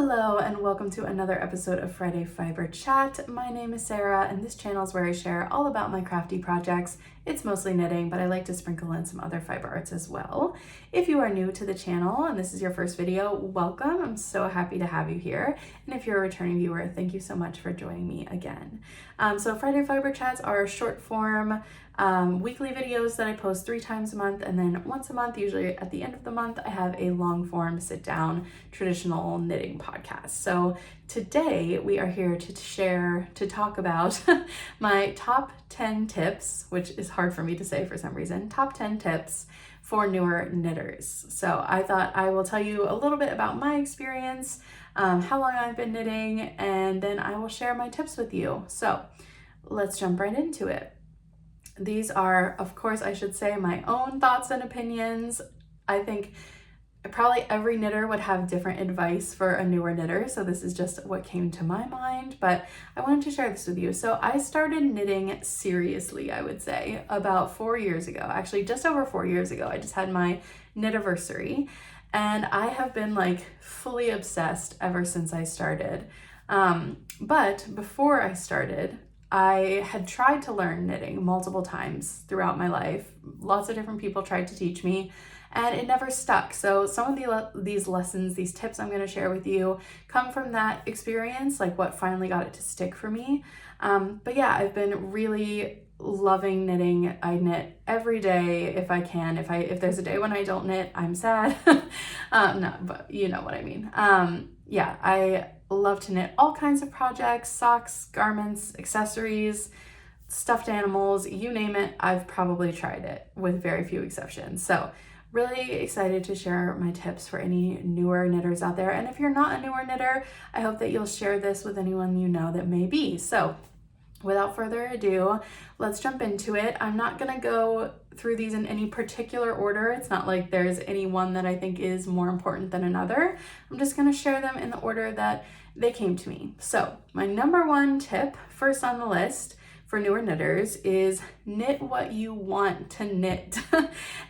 Hello and welcome to another episode of Friday Fiber Chat. My name is Sarah and this channel is where I share all about my crafty projects. It's mostly knitting, but I like to sprinkle in some other fiber arts as well. If you are new to the channel and this is your first video, welcome. I'm so happy to have you here. And if you're a returning viewer, thank you so much for joining me again. So Friday Fiber Chats are short form weekly videos that I post 3 times a month, and then once a month, usually at the end of the month, I have a long form sit down traditional knitting podcast. So today we are here to talk about my top 10 tips, which is hard for me to say for some reason, top 10 tips for newer knitters. So I thought I will tell you a little bit about my experience, how long I've been knitting, and then I will share my tips with you. So let's jump right into it. These are, of course, I should say, my own thoughts and opinions. I think probably every knitter would have different advice for a newer knitter, so this is just what came to my mind, but I wanted to share this with you. So I started knitting seriously, I would say, about 4 years ago. Actually, just over 4 years ago. I just had my knitiversary, and I have been like fully obsessed ever since I started. But before I started, I had tried to learn knitting multiple times throughout my life. Lots of different people tried to teach me, and it never stuck. So some of these lessons, these tips I'm going to share with you come from that experience, like what finally got it to stick for me. But yeah, I've been really loving knitting. I knit every day if I can. If there's a day when I don't knit, I'm sad. No, but you know what I mean. Yeah, I love to knit all kinds of projects, socks, garments, accessories, stuffed animals, you name it, I've probably tried it with very few exceptions. So really excited to share my tips for any newer knitters out there. And if you're not a newer knitter, I hope that you'll share this with anyone you know that may be. So without further ado, let's jump into it. I'm not gonna go through these in any particular order. It's not like there's any one that I think is more important than another. I'm just gonna share them in the order that they came to me. So my number one tip, first on the list for newer knitters, is knit what you want to knit.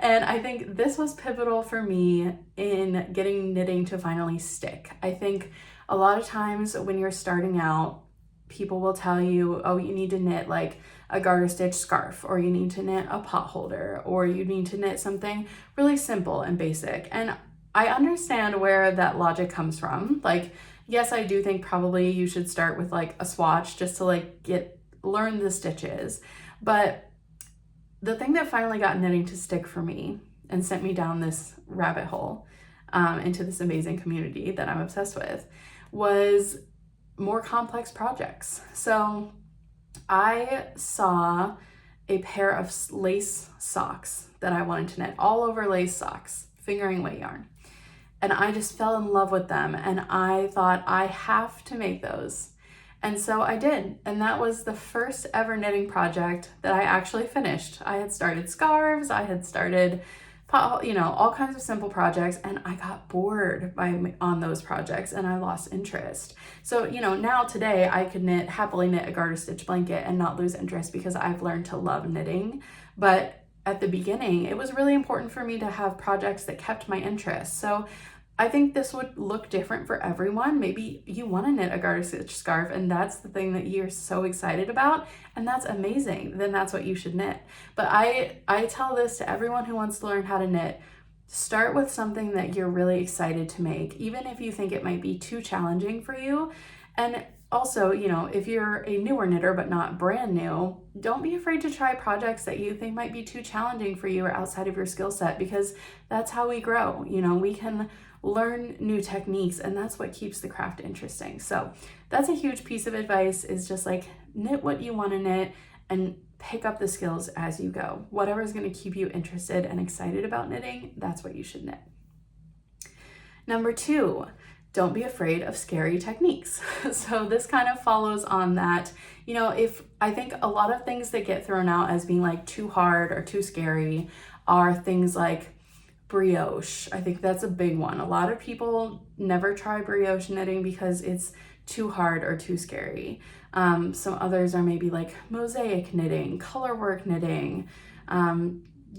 And I think this was pivotal for me in getting knitting to finally stick. I think a lot of times when you're starting out, people will tell you, oh, you need to knit like a garter stitch scarf, or you need to knit a pot holder, or you need to knit something really simple and basic. And I understand where that logic comes from. Like, yes, I do think probably you should start with like a swatch just to like learn the stitches. But the thing that finally got knitting to stick for me and sent me down this rabbit hole into this amazing community that I'm obsessed with was more complex projects. So I saw a pair of lace socks that I wanted to knit, all over lace socks, fingering weight yarn. And I just fell in love with them, and I thought I have to make those. And so I did, and that was the first ever knitting project that I actually finished. I had started scarves, I had started all kinds of simple projects, and I got bored on those projects and I lost interest. So, now today I could happily knit a garter stitch blanket and not lose interest because I've learned to love knitting. But at the beginning, it was really important for me to have projects that kept my interest. So I think this would look different for everyone. Maybe you want to knit a garter stitch scarf and that's the thing that you're so excited about, and that's amazing. Then that's what you should knit. But I tell this to everyone who wants to learn how to knit. Start with something that you're really excited to make, even if you think it might be too challenging for you. And also, if you're a newer knitter but not brand new, don't be afraid to try projects that you think might be too challenging for you or outside of your skill set, because that's how we grow. We can learn new techniques, and that's what keeps the craft interesting. So that's a huge piece of advice, is just like knit what you want to knit and pick up the skills as you go. Whatever is going to keep you interested and excited about knitting, that's what you should knit. Number 2, don't be afraid of scary techniques. So this kind of follows on that. If I think a lot of things that get thrown out as being like too hard or too scary are things like brioche. I think that's a big one. A lot of people never try brioche knitting because it's too hard or too scary. Some others are maybe like mosaic knitting, colorwork knitting,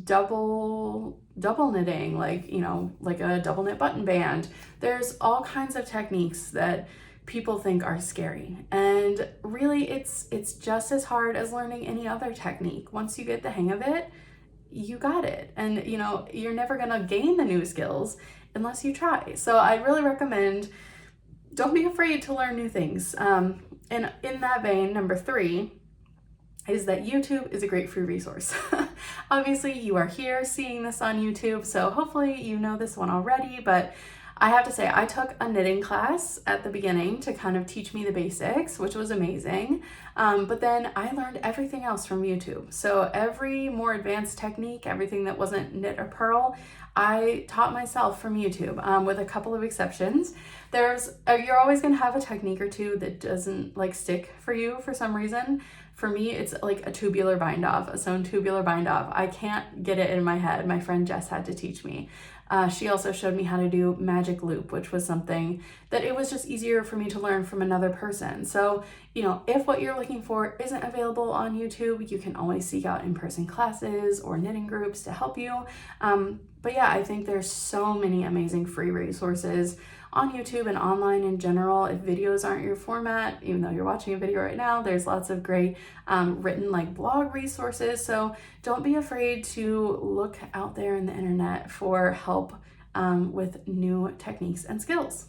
double double knitting, like, you know, like a double knit button band. There's all kinds of techniques that people think are scary. And really it's just as hard as learning any other technique. Once you get the hang of it, you got it. And you know, you're never gonna gain the new skills unless you try. So I really recommend, don't be afraid to learn new things. And in that vein, number 3 is that YouTube is a great free resource. Obviously you are here seeing this on YouTube, so hopefully you know this one already, but I have to say, I took a knitting class at the beginning to kind of teach me the basics, which was amazing. But then I learned everything else from YouTube. So every more advanced technique, everything that wasn't knit or purl, I taught myself from YouTube, with a couple of exceptions. You're always gonna have a technique or two that doesn't like stick for you for some reason. For me, it's like a tubular bind off, a sewn tubular bind off. I can't get it in my head. My friend Jess had to teach me. She also showed me how to do magic loop, which was something that it was just easier for me to learn from another person. So, you know, if what you're looking for isn't available on YouTube, you can always seek out in-person classes or knitting groups to help you. But yeah, I think there's so many amazing free resources on YouTube and online in general. If videos aren't your format, even though you're watching a video right now, there's lots of great written like blog resources. So don't be afraid to look out there in the internet for help with new techniques and skills.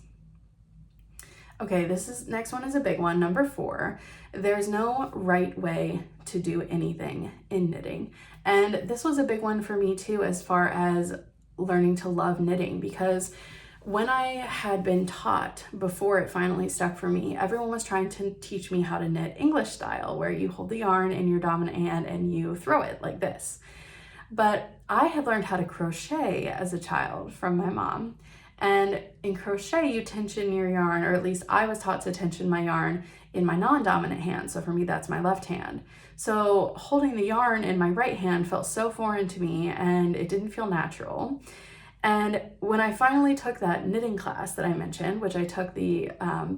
Okay, next one is a big one, number 4. There's no right way to do anything in knitting. And this was a big one for me too, as far as learning to love knitting, because when I had been taught before it finally stuck for me, everyone was trying to teach me how to knit English style, where you hold the yarn in your dominant hand and you throw it like this. But I had learned how to crochet as a child from my mom. And in crochet, you tension your yarn, or at least I was taught to tension my yarn in my non-dominant hand. So for me, that's my left hand. So holding the yarn in my right hand felt so foreign to me, and it didn't feel natural. And when I finally took that knitting class that I mentioned, which I took the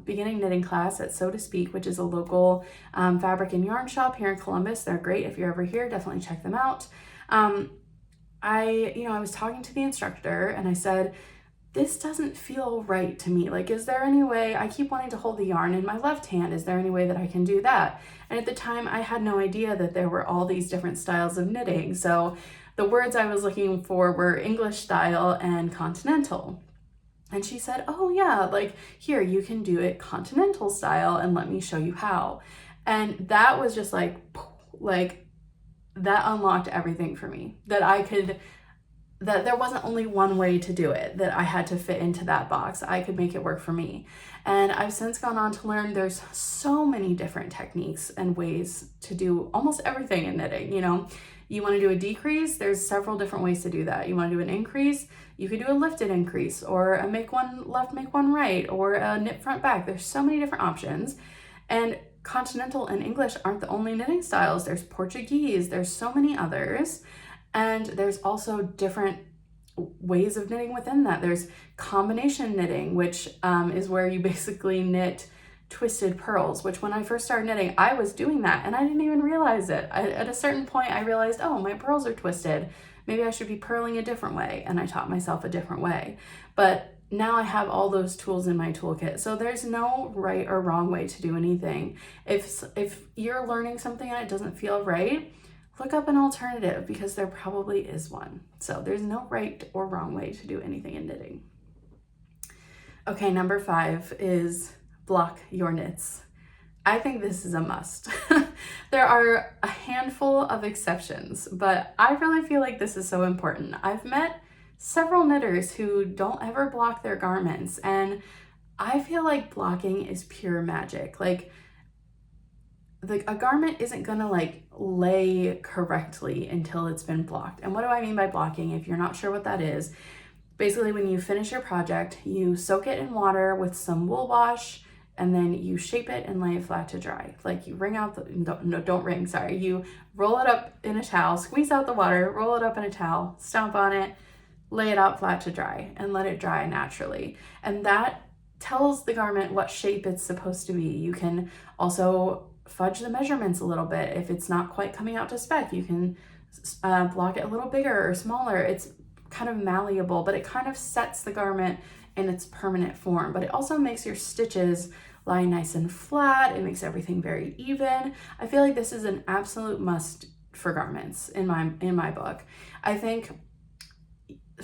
beginning knitting class at So to Speak, which is a local fabric and yarn shop here in Columbus. They're great. If you're ever here, definitely check them out. I was talking to the instructor and I said, this doesn't feel right to me. Like, is there any way, I keep wanting to hold the yarn in my left hand. Is there any way that I can do that? And at the time I had no idea that there were all these different styles of knitting. So the words I was looking for were English style and continental. And she said, oh yeah, like here, you can do it continental style and let me show you how. And that was just like that unlocked everything for me, that there wasn't only one way to do it, that I had to fit into that box. I could make it work for me. And I've since gone on to learn there's so many different techniques and ways to do almost everything in knitting. You know, you want to do a decrease, there's several different ways to do that. You want to do an increase, you could do a lifted increase, or a make one left, make one right, or a knit front back. There's so many different options. And continental and English aren't the only knitting styles. There's Portuguese, there's so many others. And there's also different ways of knitting within that. There's combination knitting, which is where you basically knit twisted purls, which when I first started knitting, I was doing that and I didn't even realize it. At a certain point, I realized, oh, my purls are twisted. Maybe I should be purling a different way. And I taught myself a different way. But now I have all those tools in my toolkit. So there's no right or wrong way to do anything. If you're learning something and it doesn't feel right, look up an alternative, because there probably is one. So there's no right or wrong way to do anything in knitting. Okay, number 5 is block your knits. I think this is a must. There are a handful of exceptions, but I really feel like this is so important. I've met several knitters who don't ever block their garments, and I feel like blocking is pure magic. Like, a garment isn't gonna like lay correctly until it's been blocked. And what do I mean by blocking? If you're not sure what that is, basically when you finish your project, you soak it in water with some wool wash, and then you shape it and lay it flat to dry. Like you you roll it up in a towel, squeeze out the water, roll it up in a towel, stomp on it, lay it out flat to dry, and let it dry naturally. And that tells the garment what shape it's supposed to be. You can also fudge the measurements a little bit. If it's not quite coming out to spec, you can block it a little bigger or smaller. It's kind of malleable, but it kind of sets the garment in its permanent form. But it also makes your stitches lie nice and flat. It makes everything very even. I feel like this is an absolute must for garments in my book. I think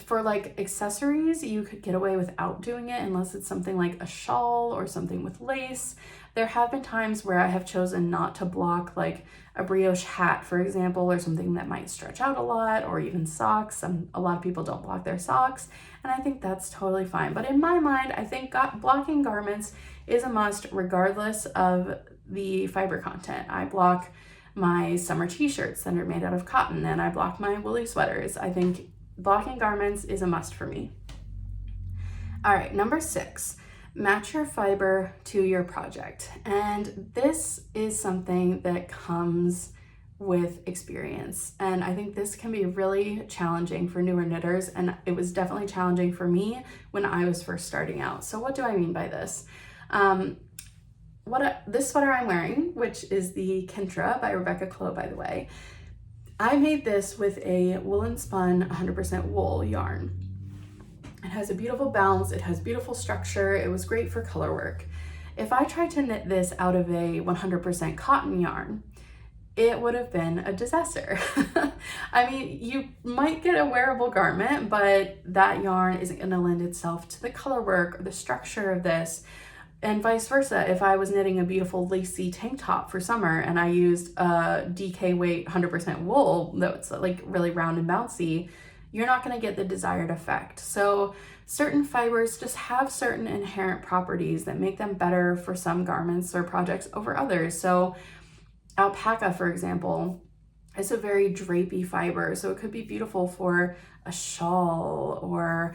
for like accessories, you could get away without doing it unless it's something like a shawl or something with lace. There have been times where I have chosen not to block like a brioche hat, for example, or something that might stretch out a lot, or even socks. A lot of people don't block their socks, and I think that's totally fine. But in my mind, I think blocking garments is a must regardless of the fiber content. I block my summer t-shirts that are made out of cotton, and I block my woolly sweaters. I think blocking garments is a must for me. All right, number 6, match your fiber to your project. And this is something that comes with experience. And I think this can be really challenging for newer knitters. And it was definitely challenging for me when I was first starting out. So what do I mean by this? This sweater I'm wearing, which is the Kintra by Rebecca Clow, by the way, I made this with a woolen spun 100% wool yarn. It has a beautiful bounce, it has beautiful structure, it was great for color work. If I tried to knit this out of a 100% cotton yarn, it would have been a disaster. I mean, you might get a wearable garment, but that yarn isn't gonna lend itself to the color work or the structure of this. And vice versa, if I was knitting a beautiful lacy tank top for summer and I used a DK weight 100% wool that's like really round and bouncy, you're not going to get the desired effect. So certain fibers just have certain inherent properties that make them better for some garments or projects over others. So alpaca, for example, is a very drapey fiber, so it could be beautiful for a shawl or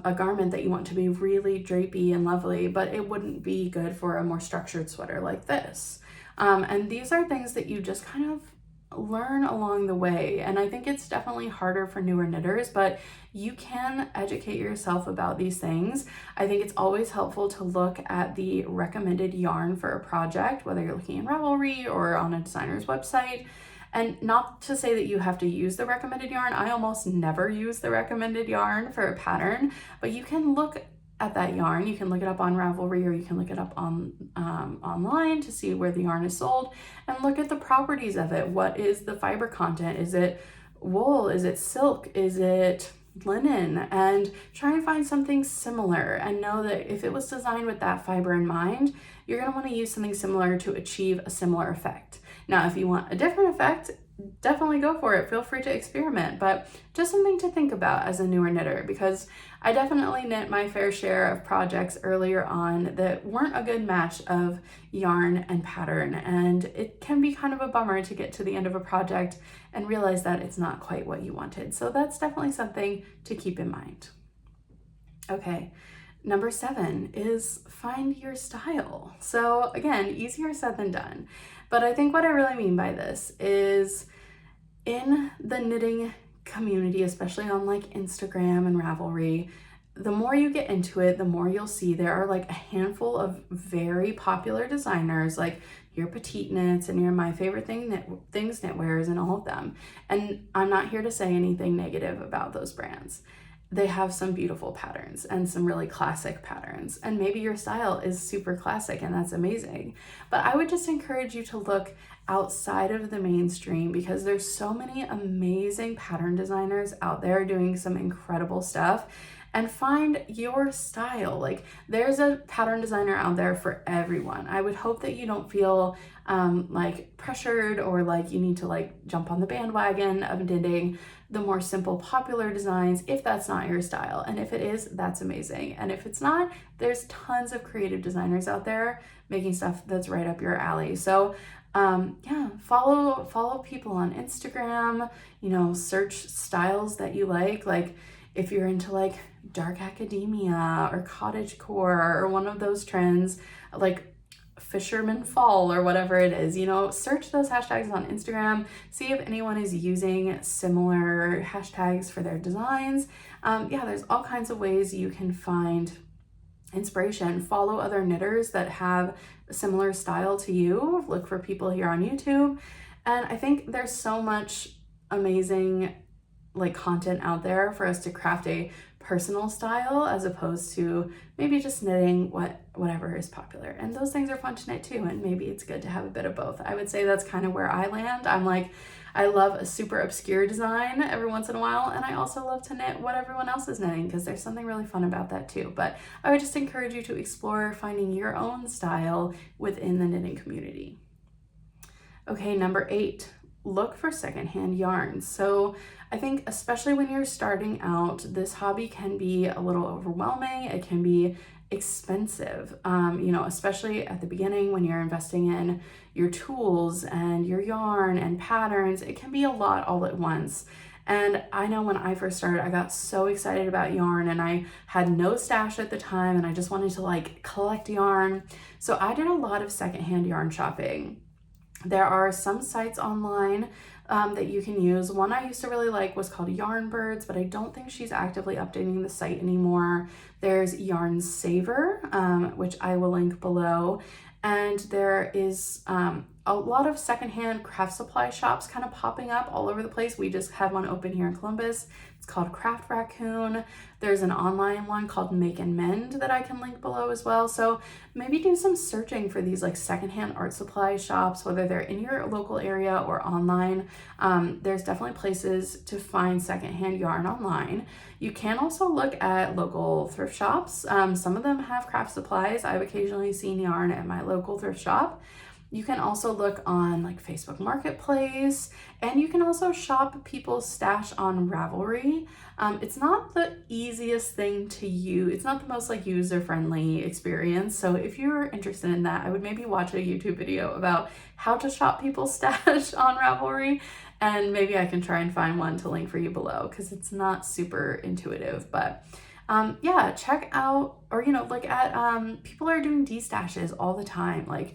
a garment that you want to be really drapey and lovely, but it wouldn't be good for a more structured sweater like this. And these are things that you just kind of learn along the way. And I think it's definitely harder for newer knitters, but you can educate yourself about these things. I think it's always helpful to look at the recommended yarn for a project, whether you're looking in Ravelry or on a designer's website. And not to say that you have to use the recommended yarn. I almost never use the recommended yarn for a pattern, but you can look at that yarn. You can look it up on Ravelry, or you can look it up on online to see where the yarn is sold and look at the properties of it. What is the fiber content? Is it wool? Is it silk? Is it linen? And try and find something similar, and know that if it was designed with that fiber in mind, you're going to want to use something similar to achieve a similar effect. Now, if you want a different effect, definitely go for it. Feel free to experiment, but just something to think about as a newer knitter, because I definitely knit my fair share of projects earlier on that weren't a good match of yarn and pattern, and it can be kind of a bummer to get to the end of a project and realize that it's not quite what you wanted. So that's definitely something to keep in mind. Okay. Number 7 is find your style. So again, easier said than done. But I think what I really mean by this is in the knitting community, especially on like Instagram and Ravelry, the more you get into it, the more you'll see there are like a handful of very popular designers, like your Petite Knits and your My Favorite Things Knitwears and all of them. And I'm not here to say anything negative about those brands. They have some beautiful patterns and some really classic patterns. And maybe your style is super classic and that's amazing. But I would just encourage you to look outside of the mainstream, because there's so many amazing pattern designers out there doing some incredible stuff, and find your style. Like, there's a pattern designer out there for everyone. I would hope that you don't feel like pressured or like you need to like jump on the bandwagon of knitting the more simple popular designs if that's not your style. And if it is, that's amazing. And if it's not, there's tons of creative designers out there making stuff that's right up your alley. So yeah, follow people on Instagram, search styles that you like if you're into like dark academia or cottagecore or one of those trends, like fisherman fall or whatever it is, search those hashtags on Instagram, see if anyone is using similar hashtags for their designs. Yeah, there's all kinds of ways you can find inspiration. Follow other knitters that have a similar style to you. Look for people here on YouTube. And I think there's so much amazing like content out there for us to craft a personal style as opposed to maybe just knitting whatever is popular. And those things are fun to knit too, and maybe it's good to have a bit of both. I would say that's kind of where I land. I'm like, I love a super obscure design every once in a while, and I also love to knit what everyone else is knitting because there's something really fun about that too. But I would just encourage you to explore finding your own style within the knitting community. Okay, number 8, look for secondhand yarns. So I think especially when you're starting out, this hobby can be a little overwhelming. It can be expensive, especially at the beginning when you're investing in your tools and your yarn and patterns. It can be a lot all at once. And I know when I first started, I got so excited about yarn, and I had no stash at the time, and I just wanted to like collect yarn. So I did a lot of secondhand yarn shopping. There are some sites online that you can use. One I used to really like was called Yarn Birds, but I don't think she's actively updating the site anymore. There's Yarn Saver, which I will link below. And there is a lot of secondhand craft supply shops kind of popping up all over the place. We just had one open here in Columbus. It's called Craft Raccoon. There's an online one called Make and Mend that I can link below as well. So maybe do some searching for these like secondhand art supply shops, whether they're in your local area or online. There's definitely places to find secondhand yarn online. You can also look at local thrift shops. Some of them have craft supplies. I've occasionally seen yarn at my local thrift shop. You can also look on like Facebook Marketplace, and you can also shop people's stash on Ravelry. It's not the easiest thing to use. It's not the most like user-friendly experience. So if you're interested in that, I would maybe watch a YouTube video about how to shop people's stash on Ravelry, and maybe I can try and find one to link for you below because it's not super intuitive. But yeah, check out, or look at people are doing destashes all the time. Like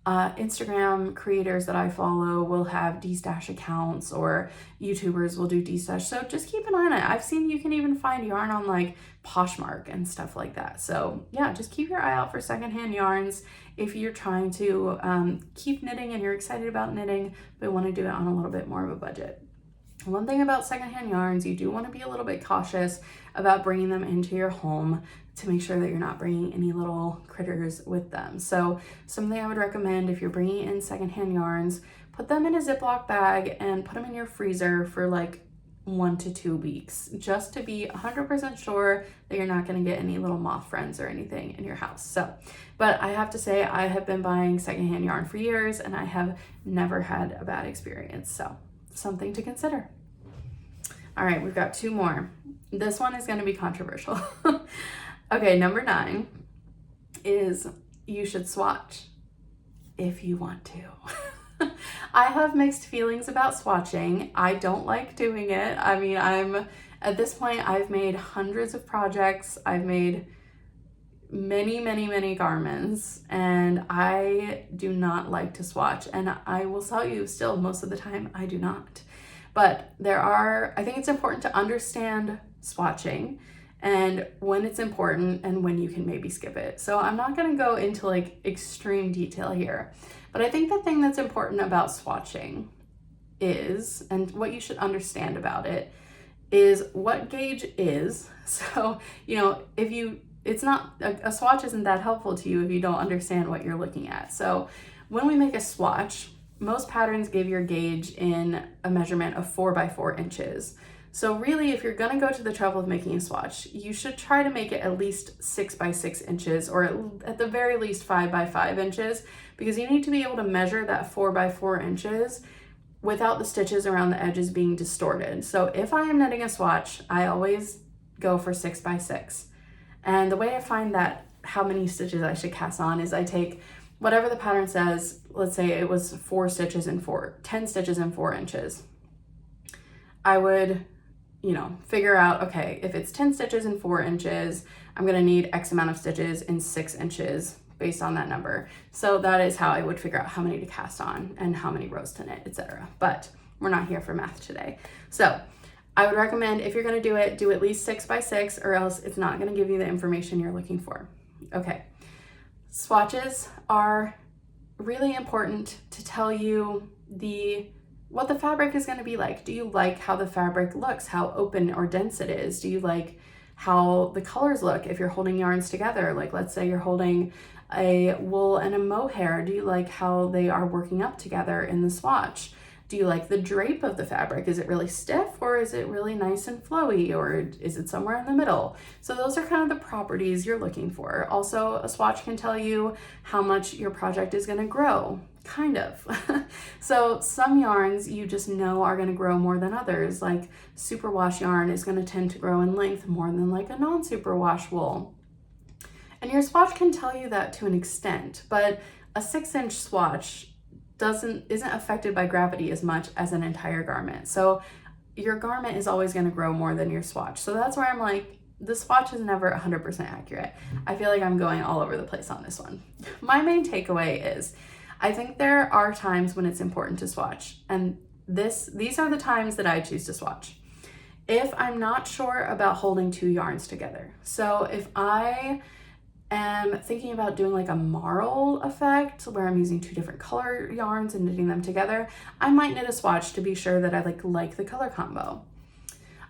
Instagram creators that I follow will have destash accounts, or YouTubers will do destash. So just keep an eye on it. I've seen you can even find yarn on like Poshmark and stuff like that. So yeah, just keep your eye out for secondhand yarns if you're trying to keep knitting and you're excited about knitting, but want to do it on a little bit more of a budget. One thing about secondhand yarns, you do want to be a little bit cautious about bringing them into your home to make sure that you're not bringing any little critters with them. So something I would recommend if you're bringing in secondhand yarns, put them in a Ziploc bag and put them in your freezer for like 1 to 2 weeks, just to be 100% sure that you're not going to get any little moth friends or anything in your house. So, but I have to say, I have been buying secondhand yarn for years and I have never had a bad experience. So something to consider. All right, we've got 2 more. This one is going to be controversial. Okay, number 9 is you should swatch if you want to. I have mixed feelings about swatching. I don't like doing it. I mean, at this point, I've made hundreds of projects. I've made many garments, and I do not like to swatch. And I will tell you still, most of the time, I do not. But I think it's important to understand swatching and when it's important and when you can maybe skip it. So I'm not going to go into like extreme detail here, but I think the thing that's important about swatching is, and what you should understand about it, is what gauge is. So, it's not, a swatch isn't that helpful to you if you don't understand what you're looking at. So when we make a swatch, most patterns give your gauge in a measurement of 4 by 4 inches. So really, if you're gonna go to the trouble of making a swatch, you should try to make it at least 6 by 6 inches, or at the very least 5 by 5 inches, because you need to be able to measure that 4 by 4 inches without the stitches around the edges being distorted. So if I am knitting a swatch, I always go for 6 by 6. And the way I find that how many stitches I should cast on is I take whatever the pattern says. Let's say it was 10 stitches in 4 inches. I would figure out, okay, if it's 10 stitches in 4 inches, I'm gonna need X amount of stitches in 6 inches based on that number. So that is how I would figure out how many to cast on and how many rows to knit, etc. But we're not here for math today. So I would recommend, if you're gonna do it, do at least 6 by 6, or else it's not gonna give you the information you're looking for. Okay, swatches are really important to tell you the what the fabric is going to be like. Do you like how the fabric looks, how open or dense it is? Do you like how the colors look if you're holding yarns together? Like, let's say you're holding a wool and a mohair. Do you like how they are working up together in the swatch? Do you like the drape of the fabric? Is it really stiff, or is it really nice and flowy, or is it somewhere in the middle? So those are kind of the properties you're looking for. Also, a swatch can tell you how much your project is going to grow, kind of. So some yarns you just know are going to grow more than others. Like superwash yarn is going to tend to grow in length more than like a non-superwash wool. And your swatch can tell you that to an extent, but a 6-inch swatch isn't affected by gravity as much as an entire garment. So your garment is always going to grow more than your swatch. So that's where I'm like, the swatch is never 100% accurate. I feel like I'm going all over the place on this one. My main takeaway is, I think there are times when it's important to swatch, and these are the times that I choose to swatch. If I'm not sure about holding 2 yarns together. So if I am thinking about doing like a marl effect where I'm using 2 different color yarns and knitting them together, I might knit a swatch to be sure that I like the color combo.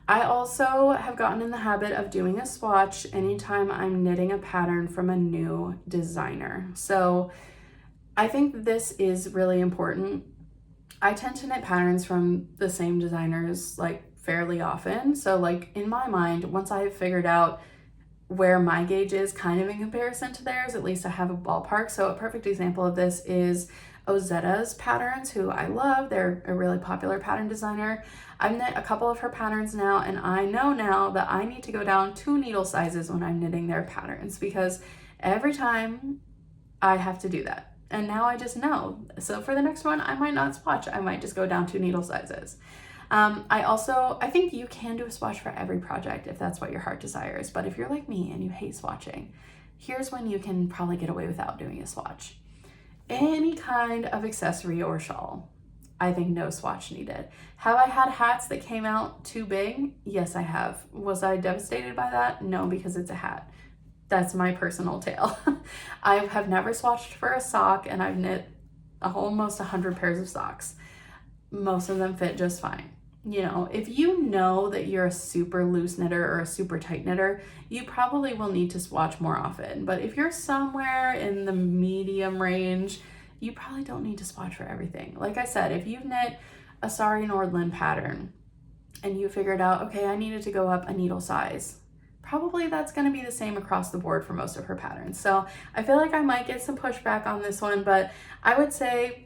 I also have gotten in the habit of doing a swatch anytime I'm knitting a pattern from a new designer. So I think this is really important. I tend to knit patterns from the same designers like fairly often. So like in my mind, once I've figured out where my gauge is kind of in comparison to theirs, at least I have a ballpark. So a perfect example of this is Ozetta's patterns, who I love. They're a really popular pattern designer. I've knit a couple of her patterns now, and I know now that I need to go down 2 needle sizes when I'm knitting their patterns, because every time I have to do that. And now I just know. So for the next one, I might not swatch. I might just go down 2 needle sizes. I think you can do a swatch for every project if that's what your heart desires. But if you're like me and you hate swatching, here's when you can probably get away without doing a swatch. Any kind of accessory or shawl, I think no swatch needed. Have I had hats that came out too big? Yes, I have. Was I devastated by that? No, because it's a hat. That's my personal tale. I have never swatched for a sock, and I've knit almost 100 pairs of socks. Most of them fit just fine. You know, if you know that you're a super loose knitter or a super tight knitter, you probably will need to swatch more often. But if you're somewhere in the medium range, you probably don't need to swatch for everything. Like I said, if you've knit a Sari Nordland pattern and you figured out, okay, I needed to go up a needle size, probably that's going to be the same across the board for most of her patterns. So I feel like I might get some pushback on this one, but I would say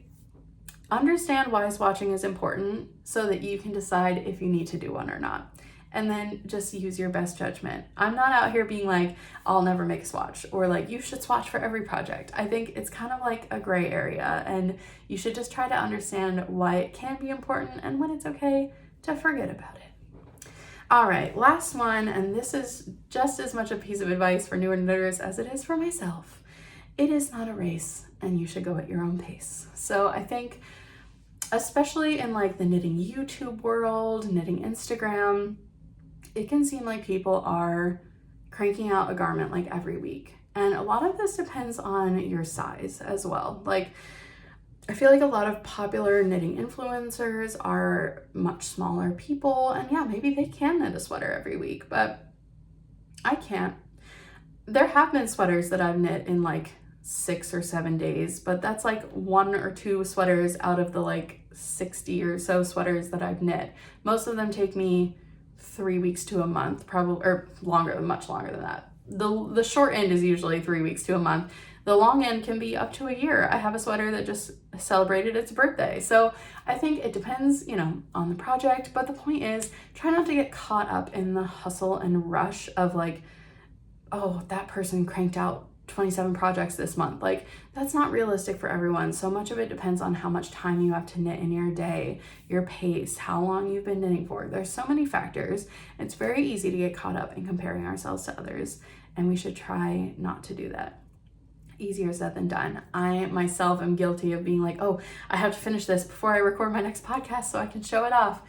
understand why swatching is important so that you can decide if you need to do one or not. And then just use your best judgment. I'm not out here being like, I'll never make a swatch, or like, you should swatch for every project. I think it's kind of like a gray area, and you should just try to understand why it can be important and when it's okay to forget about it. All right, last one, and this is just as much a piece of advice for newer knitters as it is for myself. It is not a race, and you should go at your own pace. So I think, especially in like the knitting YouTube world, knitting Instagram, it can seem like people are cranking out a garment like every week. And a lot of this depends on your size as well. Like, I feel like a lot of popular knitting influencers are much smaller people, and yeah, maybe they can knit a sweater every week, but I can't. There have been sweaters that I've knit in like 6 or 7 days, but that's like 1 or 2 sweaters out of the like 60 or so sweaters that I've knit. Most of them take me 3 weeks to a month, probably, or longer, much longer than that. The short end is usually 3 weeks to a month. The long end can be up to a year. I have a sweater that just celebrated its birthday. So I think it depends, on the project, but the point is, try not to get caught up in the hustle and rush of like, oh, that person cranked out 27 projects this month. Like, that's not realistic for everyone. So much of it depends on how much time you have to knit in your day, your pace, how long you've been knitting for. There's so many factors. It's very easy to get caught up in comparing ourselves to others, and we should try not to do that. Easier said than done. I myself am guilty of being like, oh, I have to finish this before I record my next podcast so I can show it off.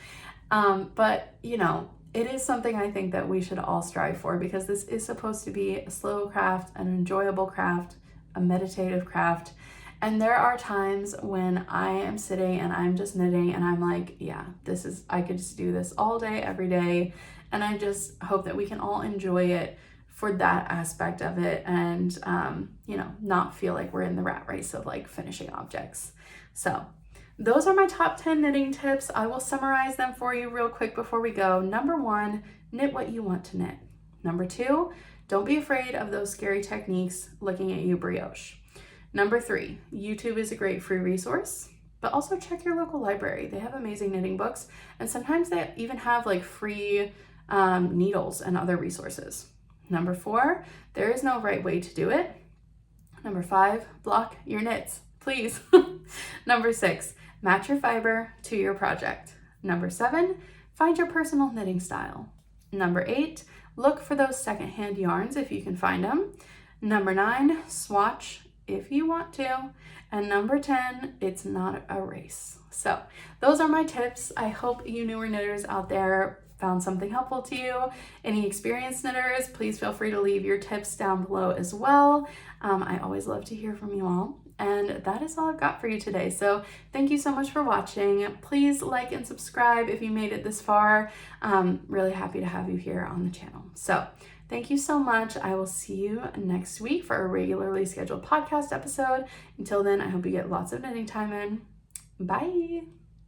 But it is something I think that we should all strive for, because this is supposed to be a slow craft, an enjoyable craft, a meditative craft. And there are times when I am sitting and I'm just knitting and I'm like, yeah, I could just do this all day, every day. And I just hope that we can all enjoy it for that aspect of it and, not feel like we're in the rat race of like finishing objects. So those are my top 10 knitting tips. I will summarize them for you real quick before we go. Number 1, knit what you want to knit. Number 2, don't be afraid of those scary techniques looking at you brioche. Number 3, YouTube is a great free resource, but also check your local library. They have amazing knitting books, and sometimes they even have like free needles and other resources. Number 4, there is no right way to do it. Number 5, block your knits, please. Number 6, match your fiber to your project. Number 7, find your personal knitting style. Number 8, look for those secondhand yarns if you can find them. Number 9, swatch if you want to. And number 10, it's not a race. So those are my tips. I hope you newer knitters out there found something helpful to you. Any experienced knitters, please feel free to leave your tips down below as well. I always love to hear from you all. And that is all I've got for you today. So thank you so much for watching. Please like and subscribe if you made it this far. Really happy to have you here on the channel. So thank you so much. I will see you next week for a regularly scheduled podcast episode. Until then, I hope you get lots of knitting time in. Bye.